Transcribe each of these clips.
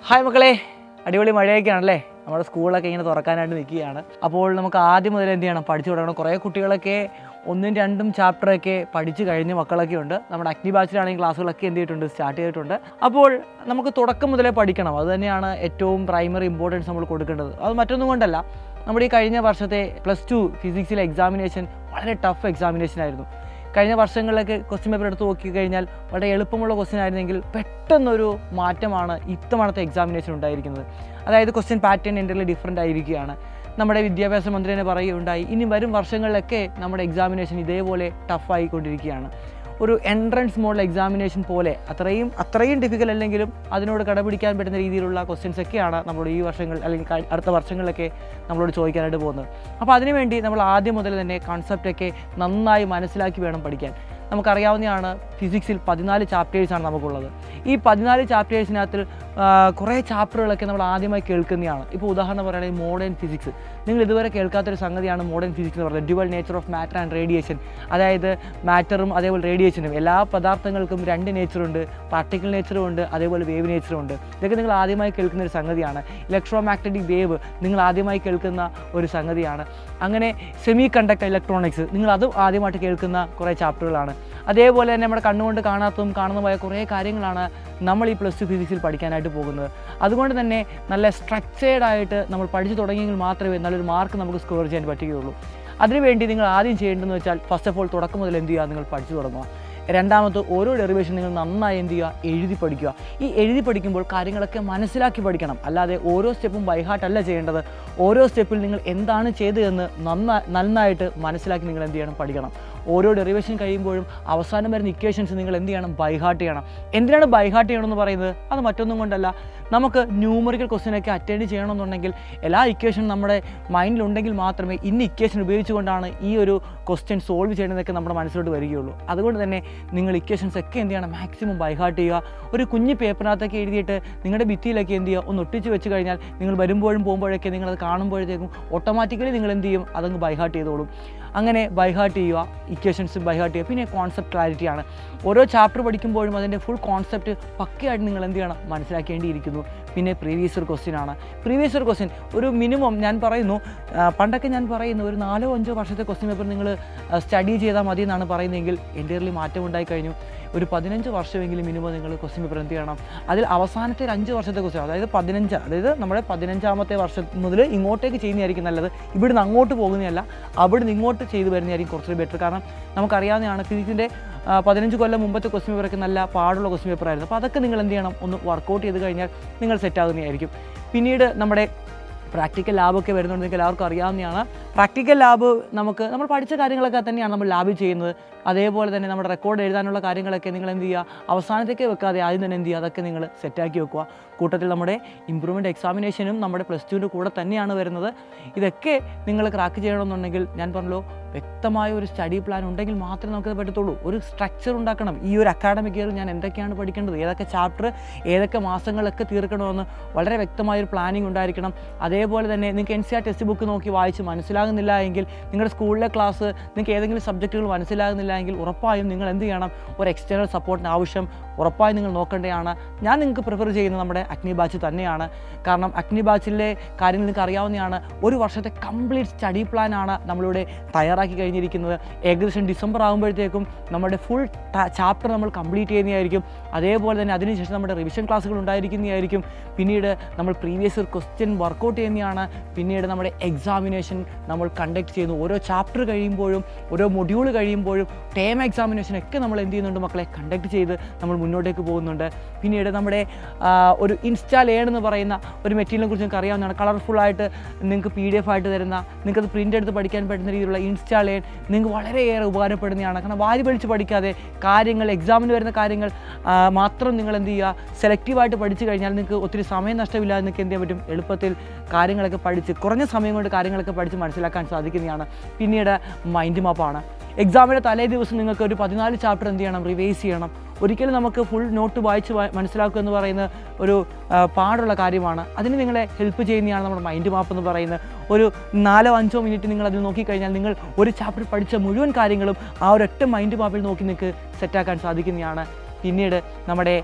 Hi മക്കളെ, അടിപൊളി മഴയൊക്കെയാണല്ലേ. നമ്മുടെ സ്കൂളൊക്കെ ഇങ്ങനെ തുറക്കാനായിട്ട് നിൽക്കുകയാണ്. അപ്പോൾ നമുക്ക് ആദ്യം മുതൽ എന്ത് ചെയ്യണം, പഠിച്ചു തുടങ്ങണം. കുറേ കുട്ടികളൊക്കെ 1ഉം 2ഉം ചാപ്റ്ററൊക്കെ പഠിച്ചു കഴിഞ്ഞ മക്കളൊക്കെ ഉണ്ട്. നമ്മുടെ അഗ്നി ബാച്ചിലാണെങ്കിൽ ക്ലാസ്സുകളൊക്കെ എന്ത് ചെയ്തിട്ടുണ്ട്, സ്റ്റാർട്ട് ചെയ്തിട്ടുണ്ട്. അപ്പോൾ നമുക്ക് തുടക്കം മുതലേ പഠിക്കണം. അതുതന്നെയാണ് ഏറ്റവും പ്രൈമറി ഇമ്പോർട്ടൻസ് നമ്മൾ കൊടുക്കേണ്ടത്. അത് മറ്റൊന്നും കൊണ്ടല്ല, നമ്മുടെ ഈ കഴിഞ്ഞ വർഷത്തെ +2 ഫിസിക്സിലെ എക്സാമിനേഷൻ വളരെ ടഫ് എക്സാമിനേഷൻ ആയിരുന്നു. കഴിഞ്ഞ വർഷങ്ങളിലൊക്കെ ക്വസ്റ്റ്യൻ പേപ്പർ എടുത്ത് നോക്കിക്കഴിഞ്ഞാൽ വളരെ എളുപ്പമുള്ള ക്വസ്റ്റ്യൻ ആയിരുന്നെങ്കിൽ പെട്ടെന്നൊരു മാറ്റമാണ് ഇത്തവണത്തെ എക്സാമിനേഷൻ ഉണ്ടായിരിക്കുന്നത്. അതായത് ക്വസ്റ്റ്യൻ പാറ്റേൺ എൻ്റർലി ഡിഫറൻ്റ് ആയിരിക്കുകയാണ്. നമ്മുടെ വിദ്യാഭ്യാസ മന്ത്രി തന്നെ പറയുകയുണ്ടായി, ഇനി വരും വർഷങ്ങളിലൊക്കെ നമ്മുടെ എക്സാമിനേഷൻ ഇതേപോലെ ടഫായിക്കൊണ്ടിരിക്കുകയാണ്. ഒരു എൻട്രൻസ് മോഡൽ എക്സാമിനേഷൻ പോലെ അത്രയും ഡിഫിക്കൽട്ട് അല്ലെങ്കിലും അതിനോട് കടപിടിക്കാൻ പറ്റുന്ന രീതിയിലുള്ള ക്വസ്റ്റ്യൻസ് ഒക്കെയാണ് നമ്മളോട് ഈ വർഷങ്ങൾ അല്ലെങ്കിൽ അടുത്ത വർഷങ്ങളിലൊക്കെ നമ്മളോട് ചോദിക്കാനായിട്ട് പോകുന്നത്. അപ്പോൾ അതിനുവേണ്ടി നമ്മൾ ആദ്യം മുതൽ തന്നെ കോൺസെപ്റ്റൊക്കെ നന്നായി മനസ്സിലാക്കി വേണം പഠിക്കാൻ. നമുക്കറിയാവുന്നതാണ്, ഫിസിക്സിൽ 14 ചാപ്റ്റേഴ്സാണ് നമുക്കുള്ളത്. ഈ 14 ചാപ്റ്റേഴ്സിനകത്ത് കുറേ ചാപ്റ്ററുകളൊക്കെ നമ്മൾ ആദ്യമായി കേൾക്കുന്നതാണ്. ഇപ്പോൾ ഉദാഹരണം പറയുകയാണെങ്കിൽ മോഡേൺ ഫിസിക്സ്. നിങ്ങൾ ഇതുവരെ കേൾക്കാത്തൊരു സംഗതിയാണ് മോഡേൺ ഫിസിക്സ് എന്ന് പറയുന്നത്. Dual nature of matter and radiation. അതായത് മാറ്ററും അതേപോലെ റേഡിയേഷനും, എല്ലാ പദാർത്ഥങ്ങൾക്കും 2 നേച്ചറുണ്ട്. പാർട്ടിക്കിൾ നേച്ചറും ഉണ്ട്, അതേപോലെ വേവ് നേച്ചറും ഉണ്ട്. ഇതൊക്കെ നിങ്ങൾ ആദ്യമായി കേൾക്കുന്ന ഒരു സംഗതിയാണ്. ഇലക്ട്രോ മാഗ്നറ്റിക് വേവ് നിങ്ങൾ ആദ്യമായി കേൾക്കുന്ന ഒരു സംഗതിയാണ്. അങ്ങനെ സെമി കണ്ടക്ടർ ഇലക്ട്രോണിക്സ് നിങ്ങൾ അതും ആദ്യമായിട്ട് കേൾക്കുന്ന കുറേ ചാപ്റ്ററുകളാണ്. അതേപോലെ തന്നെ നമ്മുടെ കണ്ണുകൊണ്ട് കാണാത്തതും കാണുന്നതുമായ കുറേ കാര്യങ്ങളാണ് നമ്മൾ ഈ +2 ഫിസിക്സിൽ പഠിക്കാനായിട്ട് പോകുന്നത്. അതുകൊണ്ട് തന്നെ നല്ല സ്ട്രക്ചേർഡായിട്ട് നമ്മൾ പഠിച്ചു തുടങ്ങിയെങ്കിൽ മാത്രമേ നല്ലൊരു മാർക്ക് നമുക്ക് സ്കോർ ചെയ്യാൻ പറ്റുകയുള്ളൂ. അതിനുവേണ്ടി നിങ്ങൾ ആദ്യം ചെയ്യേണ്ടതെന്ന് വെച്ചാൽ, ഫസ്റ്റ് ഓഫ് ഓൾ തുടക്കം മുതൽ എന്ത് ചെയ്യുക, നിങ്ങൾ പഠിച്ചു തുടങ്ങുക. രണ്ടാമത്, ഓരോ ഡെറിവേഷൻ നിങ്ങൾ നന്നായി എന്ത് ചെയ്യുക, എഴുതി പഠിക്കുക. ഈ എഴുതി പഠിക്കുമ്പോൾ കാര്യങ്ങളൊക്കെ മനസ്സിലാക്കി പഠിക്കണം. അല്ലാതെ ഓരോ സ്റ്റെപ്പും ബൈഹാർട്ടല്ല ചെയ്യേണ്ടത്. ഓരോ സ്റ്റെപ്പിൽ നിങ്ങൾ എന്താണ് ചെയ്തതെന്ന് നന്നായിട്ട് മനസ്സിലാക്കി നിങ്ങൾ എന്ത് ചെയ്യണം, പഠിക്കണം. ഓരോ ഡെറിവേഷൻ കഴിയുമ്പോഴും അവസാനം വരുന്ന ഇക്വേഷൻസ് നിങ്ങൾ എന്ത് ചെയ്യണം, ബൈഹാർട്ട് ചെയ്യണം. എന്തിനാണ് ബൈഹാർട്ട് ചെയ്യണമെന്ന് പറയുന്നത്? അത് മറ്റൊന്നും കൊണ്ടല്ല, നമുക്ക് ന്യൂമറിക്കൽ ക്വസ്റ്റ്യനൊക്കെ അറ്റൻഡ് ചെയ്യണമെന്നുണ്ടെങ്കിൽ എല്ലാ ഇക്വേഷനും നമ്മുടെ മൈൻഡിലുണ്ടെങ്കിൽ മാത്രമേ ഇന്ന ഇക്വേഷൻ ഉപയോഗിച്ചുകൊണ്ടാണ് ഈ ഒരു ക്വസ്റ്റ്യൻ സോൾവ് ചെയ്യണമെന്നൊക്കെ നമ്മുടെ മനസ്സിലോട്ട് വരികയുള്ളൂ. അതുകൊണ്ട് തന്നെ നിങ്ങൾ ഇക്വേഷൻസ് ഒക്കെ എന്ത് ചെയ്യണം, മാക്സിമം ബൈഹാർട്ട് ചെയ്യുക. ഒരു കുഞ്ഞ് പേപ്പറിനകത്തൊക്കെ എഴുതിയിട്ട് നിങ്ങളുടെ ഭിത്തിയിലൊക്കെ എന്ത് ചെയ്യുക, ഒന്ന് ഒട്ടിച്ച് വെച്ച് കഴിഞ്ഞാൽ നിങ്ങൾ വരുമ്പോഴും പോകുമ്പോഴൊക്കെ നിങ്ങളത് കാണുമ്പോഴത്തേക്കും ഓട്ടോമാറ്റിക്കലി നിങ്ങൾ എന്ത് ചെയ്യും, അതങ്ങ് ബൈഹാർട്ട് ചെയ്തോളും. അങ്ങനെ ബൈഹാർട്ട് ചെയ്യുക, ഇക്വേഷൻസ് ബൈഹാർട്ട് ചെയ്യുക. പിന്നെ കോൺസെപ്റ്റ് ക്ലാരിറ്റിയാണ്. ഓരോ ചാപ്റ്റർ പഠിക്കുമ്പോഴും അതിൻ്റെ ഫുൾ കോൺസെപ്റ്റ് പക്കയായിട്ട് നിങ്ങൾ എന്ത് ചെയ്യണം, മനസ്സിലാക്കേണ്ടിയിരിക്കുന്നു. പിന്നെ പ്രീവിയസ് ഇയർ ക്വസ്റ്റ്യൻ ആണ്. പ്രീവിയസ് ഇയർ ക്വസ്റ്റ്യൻ ഒരു മിനിമം പണ്ടൊക്കെ ഞാൻ പറയുന്നു ഒരു 4-5 വർഷത്തെ ക്വസ്റ്റ്യൻ പേപ്പർ നിങ്ങൾ സ്റ്റഡി ചെയ്താൽ മതി എന്നാണ് പറയുന്നതെങ്കിൽ എൻ്റെർലി മാറ്റം ഉണ്ടായി കഴിഞ്ഞു. ഒരു 15 വർഷമെങ്കിലും മിനിമം നിങ്ങൾ ക്വസ്റ്റ്യൻ പേപ്പർ എന്ത് ചെയ്യണം. അതിൽ അവസാനത്തെ 5 വർഷത്തെ ക്വസ്റ്റ്യൻ, അതായത് നമ്മുടെ 15ാമത്തെ വർഷം മുതൽ ഇങ്ങോട്ടേക്ക് ചെയ്യുന്നതായിരിക്കും നല്ലത്. ഇവിടുന്ന് അങ്ങോട്ട് പോകുന്നതല്ല, അവിടുന്ന് ഇങ്ങോട്ട് ചെയ്തു വരുന്നതായിരിക്കും കുറച്ചുകൂടി ബെറ്റർ. കാരണം നമുക്കറിയാവുന്നതാണ്, ഫിസിക്സിൻ്റെ 15 കൊല്ലം മുമ്പത്തെ ക്വസ്റ്റ്യൻ പേപ്പറൊക്കെ നല്ല പാടുള്ള ക്വസ്റ്റ്യൻ പേപ്പറായിരുന്നു. അപ്പോൾ അതൊക്കെ നിങ്ങൾ എന്ത് ചെയ്യണം, ഒന്ന് വർക്കൗട്ട് ചെയ്ത് കഴിഞ്ഞാൽ നിങ്ങൾ സെറ്റാകുന്നതായിരിക്കും. പിന്നീട് നമ്മുടെ പ്രാക്ടിക്കൽ ലാബൊക്കെ വരുന്നുണ്ട്. നിങ്ങൾക്ക് എല്ലാവർക്കും അറിയാവുന്നതാണ്. പ്രാക്ടിക്കൽ ലാബ് നമ്മൾ പഠിച്ച കാര്യങ്ങളൊക്കെ തന്നെയാണ് നമ്മൾ ലാബിൽ ചെയ്യുന്നത്. അതേപോലെ തന്നെ നമ്മുടെ റെക്കോർഡ് എഴുതാനുള്ള കാര്യങ്ങളൊക്കെ നിങ്ങൾ എന്ത് ചെയ്യുക, അവസാനത്തേക്ക് വെക്കാതെ ആദ്യം തന്നെ എന്ത് ചെയ്യുക, അതൊക്കെ നിങ്ങൾ സെറ്റാക്കി വെക്കുക. കൂട്ടത്തിൽ നമ്മുടെ ഇമ്പ്രൂവ്മെൻറ്റ് എക്സാമിനേഷനും നമ്മുടെ +2ൻ്റെ കൂടെ തന്നെയാണ് വരുന്നത്. ഇതൊക്കെ നിങ്ങൾ ക്രാക്ക് ചെയ്യണമെന്നുണ്ടെങ്കിൽ ഞാൻ പറഞ്ഞല്ലോ, വ്യക്തമായ ഒരു സ്റ്റഡി പ്ലാൻ ഉണ്ടെങ്കിൽ മാത്രമേ നമുക്കത് പറ്റത്തുള്ളൂ. ഒരു സ്ട്രക്ചർ ഉണ്ടാക്കണം. ഈ ഒരു അക്കാഡമിക് ഇയർ ഞാൻ എന്തൊക്കെയാണ് പഠിക്കേണ്ടത്, ഏതൊക്കെ ചാപ്റ്റർ ഏതൊക്കെ മാസങ്ങളൊക്കെ തീർക്കണമെന്ന് വളരെ വ്യക്തമായൊരു പ്ലാനിങ് ഉണ്ടായിരിക്കണം. അതേപോലെ തന്നെ നിങ്ങൾക്ക് NCERT ടെക്സ്റ്റ് ബുക്ക് നോക്കി വായിച്ച് മനസ്സിലാകുന്നില്ല എങ്കിൽ, നിങ്ങളുടെ സ്കൂളിലെ ക്ലാസ് നിങ്ങൾക്ക് ഏതെങ്കിലും സബ്ജക്റ്റുകൾ മനസ്സിലാകുന്നില്ല എങ്കിൽ ഉറപ്പായും നിങ്ങൾ എന്ത് ചെയ്യണം, ഒരു എക്സ്റ്റേണൽ സപ്പോർട്ടിന് ആവശ്യം ഉറപ്പായും നിങ്ങൾ നോക്കേണ്ടതാണ്. ഞാൻ നിങ്ങൾക്ക് പ്രിഫർ ചെയ്യുന്നത് നമ്മുടെ അഗ്നി ബാച്ച് തന്നെയാണ്. കാരണം അഗ്നി ബാച്ചിലെ കാര്യങ്ങൾ നിങ്ങൾക്ക് അറിയാവുന്നതാണ്. ഒരു വർഷത്തെ കംപ്ലീറ്റ് സ്റ്റഡി പ്ലാനാണ് നമ്മളിവിടെ തയ്യാറാക്കി കഴിഞ്ഞിരിക്കുന്നത്. ഏകദേശം ഡിസംബർ ആകുമ്പോഴത്തേക്കും നമ്മുടെ ഫുൾ ചാപ്റ്റർ നമ്മൾ കംപ്ലീറ്റ് ചെയ്യുന്നതായിരിക്കും. അതേപോലെ തന്നെ അതിനുശേഷം നമ്മുടെ റിവിഷൻ ക്ലാസ്സുകൾ ഉണ്ടായിരിക്കുന്നതായിരിക്കും. പിന്നീട് നമ്മൾ പ്രീവിയസ് ഇയർ ക്വസ്റ്റ്യൻ വർക്കൗട്ട് ചെയ്യുന്നതാണ്. പിന്നീട് നമ്മുടെ എക്സാമിനേഷൻ നമ്മൾ കണ്ടക്ട് ചെയ്യുന്നു. ഓരോ ചാപ്റ്റർ കഴിയുമ്പോഴും ഓരോ മൊഡ്യൂൾ കഴിയുമ്പോഴും ടേം എക്സാമിനേഷനൊക്കെ നമ്മൾ എന്ത് ചെയ്യുന്നുണ്ട് മക്കളെ, കണ്ടക്ട് ചെയ്ത് നമ്മൾ മുന്നോട്ടേക്ക് പോകുന്നുണ്ട്. പിന്നീട് നമ്മുടെ ഒരു ഇൻസ്റ്റാലേൺ എന്ന് പറയുന്ന ഒരു മെറ്റീരിയലിനെ കുറിച്ച് നിങ്ങൾക്ക് അറിയാവുന്നതാണ്. കളർഫുള്ളായിട്ട് നിങ്ങൾക്ക് PDF ആയിട്ട് തരുന്ന, നിങ്ങൾക്കത് പ്രിൻ്റ് എടുത്ത് പഠിക്കാൻ പറ്റുന്ന രീതിയിലുള്ള ഇൻസ്റ്റാലേൺ നിങ്ങൾക്ക് വളരെയേറെ ഉപകാരപ്പെടുന്നതാണ്. കാരണം വാരി വലിച്ച് പഠിക്കാതെ കാര്യങ്ങൾ, എക്സാമിന് വരുന്ന കാര്യങ്ങൾ മാത്രം നിങ്ങൾ എന്ത് ചെയ്യുക, സെലക്റ്റീവായിട്ട് പഠിച്ചു കഴിഞ്ഞാൽ നിങ്ങൾക്ക് ഒത്തിരി സമയം നഷ്ടമില്ലാതെ നിങ്ങൾക്ക് എന്ത് ചെയ്യാൻ പറ്റും, എളുപ്പത്തിൽ കാര്യങ്ങളൊക്കെ പഠിച്ച് കുറഞ്ഞ സമയം കൊണ്ട് കാര്യങ്ങളൊക്കെ പഠിച്ച് മനസ്സിലാക്കാൻ സാധിക്കുന്നതാണ്. പിന്നീട് മൈൻഡ് മാപ്പാണ്. എക്സാമിൻ്റെ തലേ ദിവസം നിങ്ങൾക്ക് ഒരു 14 ചാപ്റ്റർ എന്ത് ചെയ്യണം, റിവൈസ് ചെയ്യണം. ഒരിക്കലും നമുക്ക് ഫുൾ നോട്ട് വായിച്ച് മനസ്സിലാക്കുക എന്ന് പറയുന്നത് ഒരു പാടുള്ള കാര്യമാണ്. അതിന് നിങ്ങളെ ഹെൽപ്പ് ചെയ്യുന്നതാണ് നമ്മുടെ മൈൻഡ് മാപ്പ് എന്ന് പറയുന്നത്. ഒരു 4-5 മിനിറ്റ് നിങ്ങൾ അതിൽ നോക്കിക്കഴിഞ്ഞാൽ നിങ്ങൾ ഒരു ചാപ്റ്റർ പഠിച്ച മുഴുവൻ കാര്യങ്ങളും ആ ഒരൊറ്റ മൈൻഡ് മാപ്പിൽ നോക്കി നിങ്ങൾക്ക് സെറ്റാക്കാൻ സാധിക്കുന്നതാണ്. പിന്നീട് നമ്മുടെ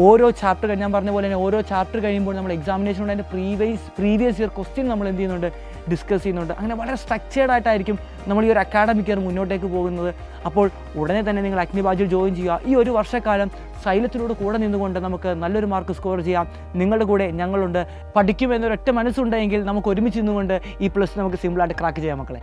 ഓരോ ചാപ്റ്റർ ഞാൻ പറഞ്ഞ പോലെ തന്നെ ഓരോ ചാപ്റ്റർ കഴിയുമ്പോൾ നമ്മൾ എക്സാമിനേഷനോട് അതിൻ്റെ പ്രീവിയസ് ഇയർ ക്വസ്റ്റ്യൻ നമ്മൾ എന്ത് ചെയ്യുന്നുണ്ട്, ഡിസ്കസ് ചെയ്യുന്നുണ്ട്. അങ്ങനെ വളരെ സ്ട്രക്ചേർഡ് ആയിട്ടായിരിക്കും നമ്മൾ ഈ ഒരു അക്കാഡമിക് ഇയർ മുന്നോട്ടേക്ക് പോകുന്നത്. അപ്പോൾ ഉടനെ തന്നെ നിങ്ങൾ അഗ്നി ബാച്ചിൽ ജോയിൻ ചെയ്യുക. ഈ ഒരു വർഷക്കാലം സൈലത്തിലൂടെ കൂടെ നിന്നുകൊണ്ട് നമുക്ക് നല്ലൊരു മാർക്ക് സ്കോർ ചെയ്യാം. നിങ്ങളുടെ കൂടെ ഞങ്ങളുണ്ട്. പഠിക്കുമെന്നൊരൊറ്റ മനസ്സുണ്ടെങ്കിൽ നമുക്ക് ഒരുമിച്ച് നിന്നുകൊണ്ട് ഈ പ്ലസ് നമുക്ക് സിമ്പിളായിട്ട് ക്രാക്ക് ചെയ്യാം മക്കളെ.